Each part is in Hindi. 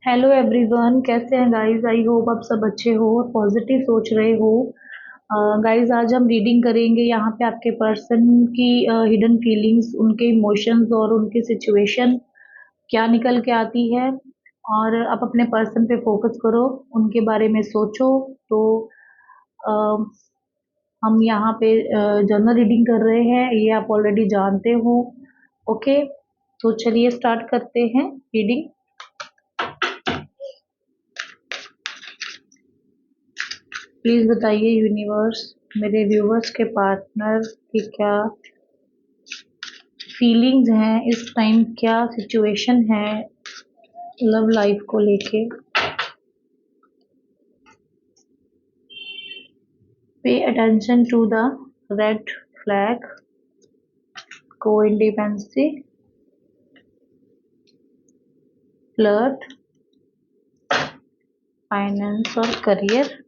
हेलो एवरीवन, कैसे हैं गाइस। आई होप आप सब अच्छे हो और पॉजिटिव सोच रहे हो। गाइस, आज हम रीडिंग करेंगे यहाँ पे आपके पर्सन की हिडन फीलिंग्स, उनके इमोशंस और उनकी सिचुएशन क्या निकल के आती है। और आप अपने पर्सन पे फोकस करो, उनके बारे में सोचो। तो अ, हम यहाँ पे जर्नल रीडिंग कर रहे हैं, ये आप ऑलरेडी जानते हो। ओके, तो चलिए स्टार्ट करते हैं रीडिंग। प्लीज बताइए यूनिवर्स, मेरे व्यूवर्स के पार्टनर की क्या फीलिंग्स हैं इस टाइम, क्या सिचुएशन है लव लाइफ को लेके। Pay attention to the red flag, को इंडिपेंडेंसी, फ्लर्ट, फाइनेंस और करियर।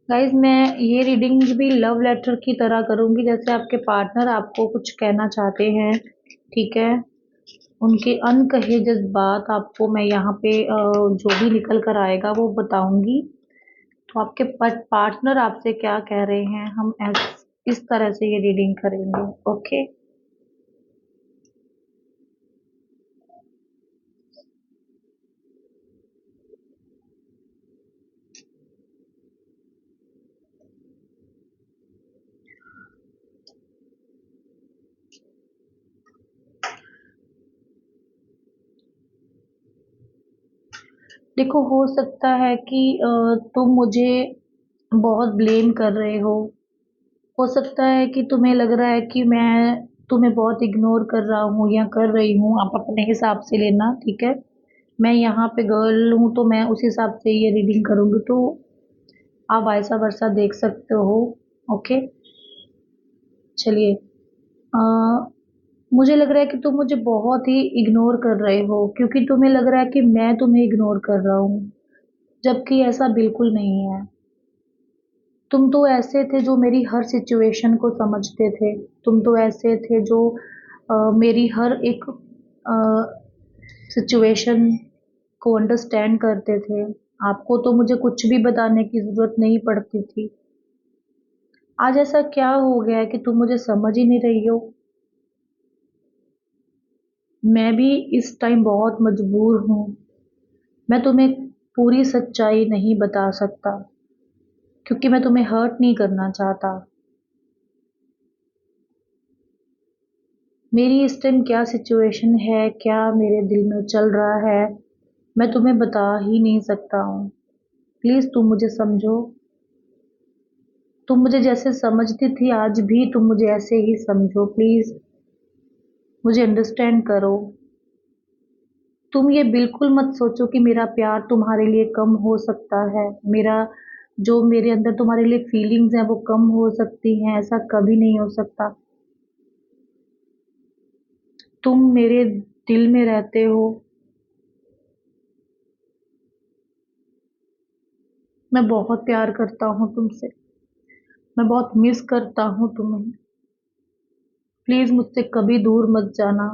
गाइज, मैं ये रीडिंग भी लव लेटर की तरह करूंगी, जैसे आपके पार्टनर आपको कुछ कहना चाहते हैं। ठीक है, उनके अनकहे जज्बात आपको मैं यहाँ पे जो भी निकल कर आएगा वो बताऊंगी। तो आपके पार्टनर आपसे क्या कह रहे हैं, हम इस तरह से ये रीडिंग करेंगे। ओके, देखो, हो सकता है कि तुम मुझे बहुत ब्लेम कर रहे हो सकता है कि तुम्हें लग रहा है कि मैं तुम्हें बहुत इग्नोर कर रहा हूँ या कर रही हूँ। आप अपने हिसाब से लेना, ठीक है। मैं यहाँ पे गर्ल हूँ तो मैं उस हिसाब से ये रीडिंग करूंगी, तो आप ऐसा वर्षा देख सकते हो। ओके, चलिए। अ, मुझे लग रहा है कि तुम मुझे बहुत ही इग्नोर कर रहे हो, क्योंकि तुम्हें लग रहा है कि मैं तुम्हें इग्नोर कर रहा हूँ, जबकि ऐसा बिल्कुल नहीं है। तुम तो ऐसे थे जो मेरी हर सिचुएशन को समझते थे। तुम तो ऐसे थे जो मेरी हर एक सिचुएशन को अंडरस्टैंड करते थे। आपको तो मुझे कुछ भी बताने की जरूरत नहीं पड़ती थी। आज ऐसा क्या हो गया है कि तुम मुझे समझ ही नहीं रही हो। मैं भी इस टाइम बहुत मजबूर हूँ। मैं तुम्हें पूरी सच्चाई नहीं बता सकता, क्योंकि मैं तुम्हें हर्ट नहीं करना चाहता। मेरी इस टाइम क्या सिचुएशन है, क्या मेरे दिल में चल रहा है, मैं तुम्हें बता ही नहीं सकता हूँ। प्लीज तुम मुझे समझो। तुम मुझे जैसे समझती थी, आज भी तुम मुझे ऐसे ही समझो प्लीज। मुझे अंडरस्टैंड करो। तुम ये बिल्कुल मत सोचो कि मेरा प्यार तुम्हारे लिए कम हो सकता है। मेरा जो मेरे अंदर तुम्हारे लिए फीलिंग्स हैं वो कम हो सकती हैं, ऐसा कभी नहीं हो सकता। तुम मेरे दिल में रहते हो। मैं बहुत प्यार करता हूँ तुमसे। मैं बहुत मिस करता हूँ तुम्हें। प्लीज मुझसे कभी दूर मत जाना।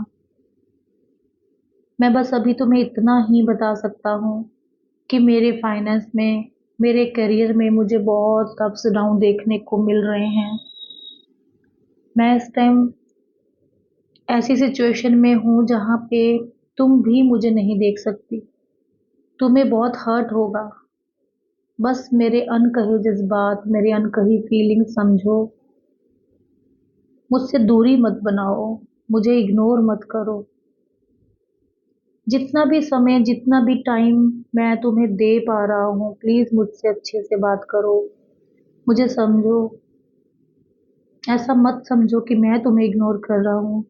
मैं बस अभी तुम्हें इतना ही बता सकता हूँ कि मेरे फाइनेंस में, मेरे करियर में मुझे बहुत अप्स डाउन देखने को मिल रहे हैं। मैं इस टाइम ऐसी सिचुएशन में हूँ जहाँ पे तुम भी मुझे नहीं देख सकती। तुम्हें बहुत हर्ट होगा। बस मेरे अनकहे जज्बात, मेरे अनकही फीलिंग समझो। मुझसे दूरी मत बनाओ, मुझे इग्नोर मत करो। जितना भी समय, जितना भी टाइम मैं तुम्हें दे पा रहा हूँ, प्लीज मुझसे अच्छे से बात करो। मुझे समझो। ऐसा मत समझो कि मैं तुम्हें इग्नोर कर रहा हूँ।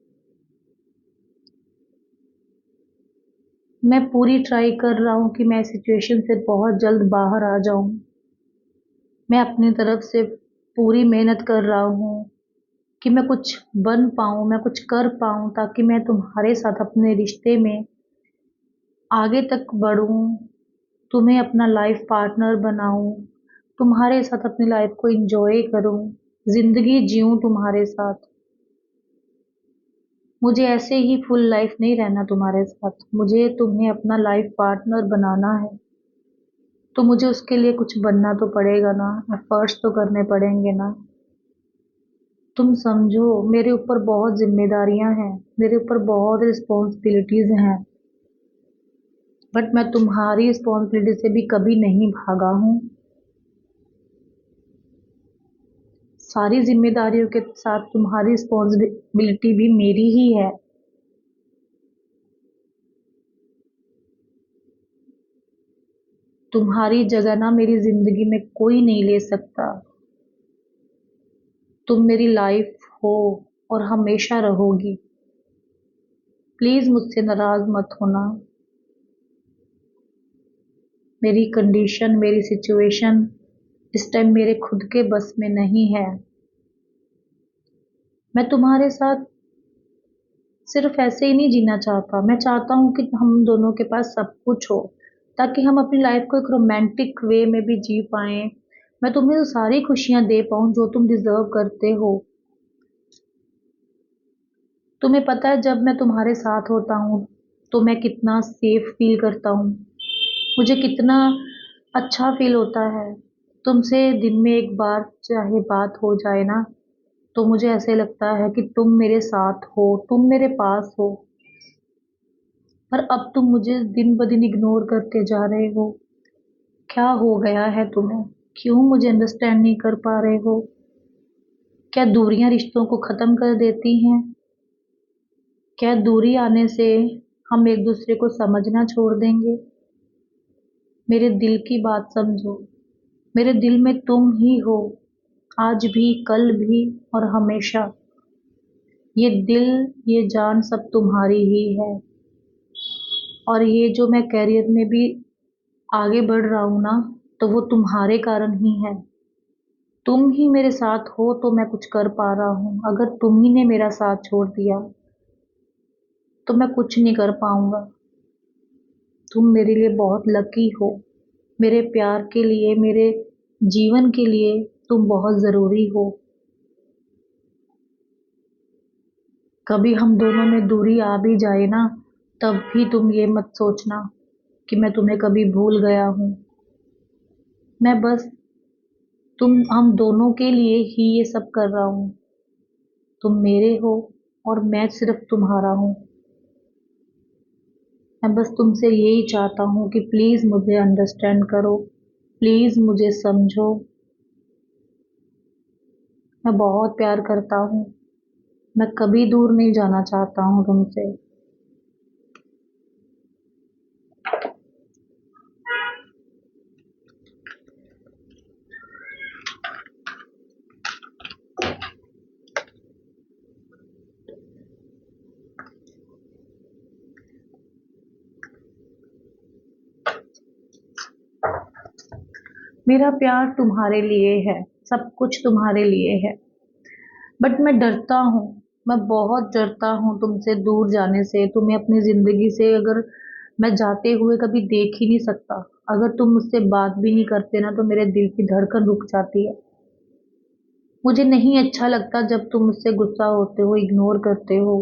मैं पूरी ट्राई कर रहा हूँ कि मैं इस सिचुएशन से बहुत जल्द बाहर आ जाऊं। मैं अपनी तरफ से पूरी मेहनत कर रहा हूँ कि मैं कुछ बन पाऊं, मैं कुछ कर पाऊं, ताकि मैं तुम्हारे साथ अपने रिश्ते में आगे तक बढ़ूं, तुम्हें अपना लाइफ पार्टनर बनाऊं, तुम्हारे साथ अपनी लाइफ को एंजॉय करूं, जिंदगी जीऊं तुम्हारे साथ। मुझे ऐसे ही फुल लाइफ नहीं रहना तुम्हारे साथ, मुझे तुम्हें अपना लाइफ पार्टनर बनाना है। तो मुझे उसके लिए कुछ बनना तो पड़ेगा ना, एफर्ट्स तो करने पड़ेंगे ना। तुम समझो, मेरे ऊपर बहुत जिम्मेदारियां हैं, मेरे ऊपर बहुत रिस्पॉन्सिबिलिटीज हैं। बट मैं तुम्हारी रिस्पॉन्सिबिलिटी से भी कभी नहीं भागा हूँ। सारी जिम्मेदारियों के साथ तुम्हारी रिस्पॉन्सिबिलिटी भी मेरी ही है। तुम्हारी जगह ना मेरी जिंदगी में कोई नहीं ले सकता। तुम मेरी लाइफ हो और हमेशा रहोगी। प्लीज मुझसे नाराज मत होना। मेरी कंडीशन, मेरी सिचुएशन इस टाइम मेरे खुद के बस में नहीं है। मैं तुम्हारे साथ सिर्फ ऐसे ही नहीं जीना चाहता, मैं चाहता हूँ कि हम दोनों के पास सब कुछ हो, ताकि हम अपनी लाइफ को एक रोमांटिक वे में भी जी पाएं। मैं तुम्हें वो सारी खुशियां दे पाऊँ जो तुम डिजर्व करते हो। तुम्हें पता है, जब मैं तुम्हारे साथ होता हूँ तो मैं कितना सेफ फील करता हूँ, मुझे कितना अच्छा फील होता है। तुमसे दिन में एक बार चाहे बात हो जाए ना, तो मुझे ऐसे लगता है कि तुम मेरे साथ हो, तुम मेरे पास हो। पर अब तुम मुझे दिन ब दिन इग्नोर करते जा रहे हो। क्या हो गया है तुम्हें? क्यों मुझे अंडरस्टैंड नहीं कर पा रहे हो? क्या दूरियां रिश्तों को खत्म कर देती हैं? क्या दूरी आने से हम एक दूसरे को समझना छोड़ देंगे? मेरे दिल की बात समझो। मेरे दिल में तुम ही हो, आज भी, कल भी और हमेशा। ये दिल, ये जान सब तुम्हारी ही है। और ये जो मैं करियर में भी आगे बढ़ रहा हूं ना, तो वो तुम्हारे कारण ही है। तुम ही मेरे साथ हो तो मैं कुछ कर पा रहा हूँ। अगर तुम ही ने मेरा साथ छोड़ दिया तो मैं कुछ नहीं कर पाऊंगा। तुम मेरे लिए बहुत लकी हो। मेरे प्यार के लिए, मेरे जीवन के लिए तुम बहुत जरूरी हो। कभी हम दोनों में दूरी आ भी जाए ना, तब भी तुम ये मत सोचना कि मैं तुम्हें कभी भूल गया हूँ। मैं बस हम दोनों के लिए ही ये सब कर रहा हूँ। तुम मेरे हो और मैं सिर्फ तुम्हारा हूँ। मैं बस तुमसे यही चाहता हूँ कि प्लीज मुझे अंडरस्टैंड करो, प्लीज मुझे समझो। मैं बहुत प्यार करता हूँ, मैं कभी दूर नहीं जाना चाहता हूँ तुमसे। मेरा प्यार तुम्हारे लिए है, सब कुछ तुम्हारे लिए है। बट मैं डरता हूँ, मैं बहुत डरता हूँ तुमसे दूर जाने से, तुम्हें अपनी जिंदगी से अगर मैं जाते हुए कभी देख ही नहीं सकता। अगर तुम मुझसे बात भी नहीं करते ना, तो मेरे दिल की धड़कन रुक जाती है। मुझे नहीं अच्छा लगता जब तुम मुझसे गुस्सा होते हो, इग्नोर करते हो।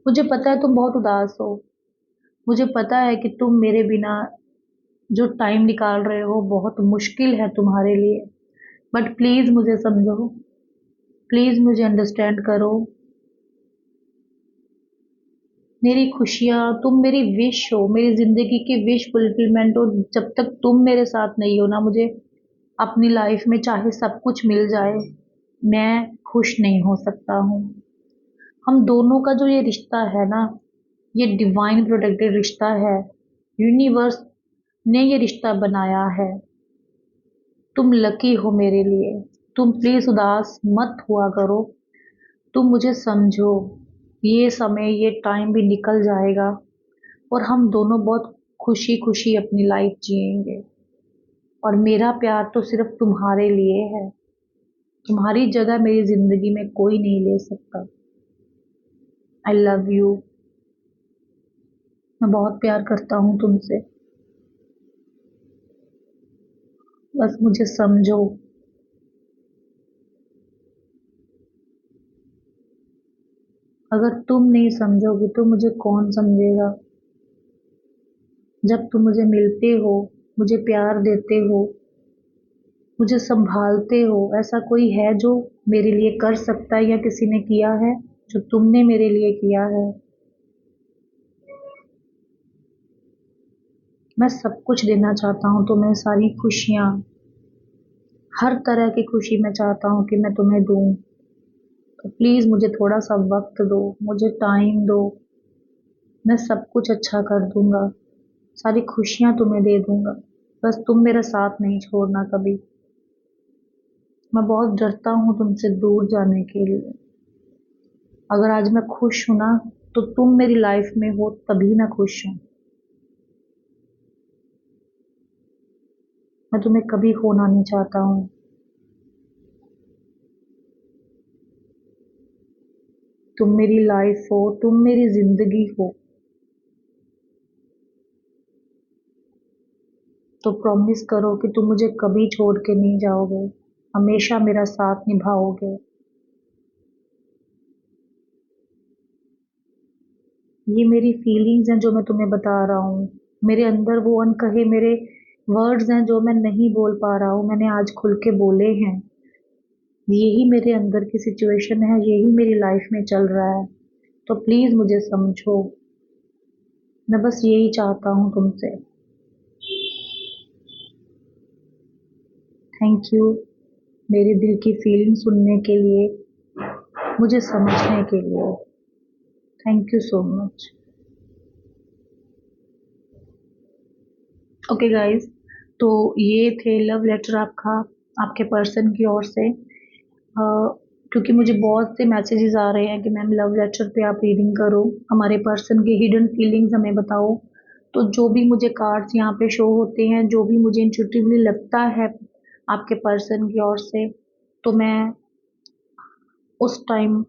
मुझे पता है तुम बहुत उदास हो, मुझे पता है कि तुम मेरे बिना जो टाइम निकाल रहे हो बहुत मुश्किल है तुम्हारे लिए। बट प्लीज मुझे समझो, प्लीज मुझे अंडरस्टैंड करो। मेरी खुशियाँ, तुम मेरी विश हो, मेरी जिंदगी की विश फुलफिलमेंट हो। जब तक तुम मेरे साथ नहीं हो ना, मुझे अपनी लाइफ में चाहे सब कुछ मिल जाए, मैं खुश नहीं हो सकता हूँ। हम दोनों का जो ये रिश्ता है ना, ये डिवाइन प्रोटेक्टेड रिश्ता है। यूनिवर्स ने ये रिश्ता बनाया है। तुम लकी हो मेरे लिए। तुम प्लीज उदास मत हुआ करो। तुम मुझे समझो। ये समय, ये टाइम भी निकल जाएगा और हम दोनों बहुत खुशी खुशी अपनी लाइफ जिएंगे। और मेरा प्यार तो सिर्फ तुम्हारे लिए है। तुम्हारी जगह मेरी जिंदगी में कोई नहीं ले सकता। I love you. मैं बहुत प्यार करता हूँ तुमसे। बस मुझे समझो। अगर तुम नहीं समझोगे तो मुझे कौन समझेगा। जब तुम मुझे मिलते हो, मुझे प्यार देते हो, मुझे संभालते हो, ऐसा कोई है जो मेरे लिए कर सकता है या किसी ने किया है जो तुमने मेरे लिए किया है। मैं सब कुछ देना चाहता हूँ तुम्हें, सारी खुशियाँ, हर तरह की खुशी मैं चाहता हूँ कि मैं तुम्हें दूँ। तो प्लीज़ मुझे थोड़ा सा वक्त दो, मुझे टाइम दो। मैं सब कुछ अच्छा कर दूंगा, सारी खुशियाँ तुम्हें दे दूंगा। बस तुम मेरा साथ नहीं छोड़ना कभी। मैं बहुत डरता हूँ तुमसे दूर जाने के लिए। अगर आज मैं खुश हूं ना, तो तुम मेरी लाइफ में हो तभी मैं खुश हूँ। मैं तुम्हें कभी खोना नहीं चाहता हूँ। तुम मेरी लाइफ हो, तुम मेरी जिंदगी हो। तो प्रॉमिस करो कि तुम मुझे कभी छोड़ के नहीं जाओगे, हमेशा मेरा साथ निभाओगे। ये मेरी फीलिंग्स हैं जो मैं तुम्हें बता रहा हूँ। मेरे अंदर वो अनकहे मेरे वर्ड्स हैं जो मैं नहीं बोल पा रहा हूँ, मैंने आज खुल के बोले हैं। यही मेरे अंदर की सिचुएशन है, यही मेरी लाइफ में चल रहा है। तो प्लीज मुझे समझो। मैं बस यही चाहता हूँ तुमसे। थैंक यू मेरे दिल की फीलिंग सुनने के लिए, मुझे समझने के लिए। Thank you so much. Okay guys, तो ये थे लव लेटर आपका, आपके पर्सन की ओर से। क्योंकि मुझे बहुत से मैसेजेस आ रहे हैं कि मैम लव लेटर पे आप रीडिंग करो, हमारे पर्सन की हिडन फीलिंग्स हमें बताओ। तो जो भी मुझे कार्ड्स यहाँ पे शो होते हैं, जो भी मुझे इंट्यूटिवली लगता है आपके पर्सन की ओर से, तो मैं उस टाइम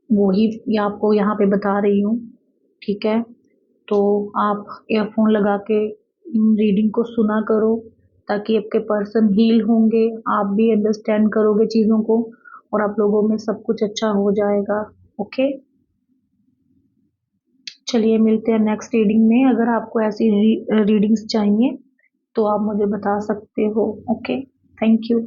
वही ये आपको यहाँ पे बता रही हूँ। ठीक है, तो आप ईयरफोन लगा के इन रीडिंग को सुना करो, ताकि आपके पर्सन हील होंगे, आप भी अंडरस्टैंड करोगे चीज़ों को, और आप लोगों में सब कुछ अच्छा हो जाएगा। ओके, चलिए मिलते हैं नेक्स्ट रीडिंग में। अगर आपको ऐसी रीडिंग्स चाहिए तो आप मुझे बता सकते हो। Okay, thank you.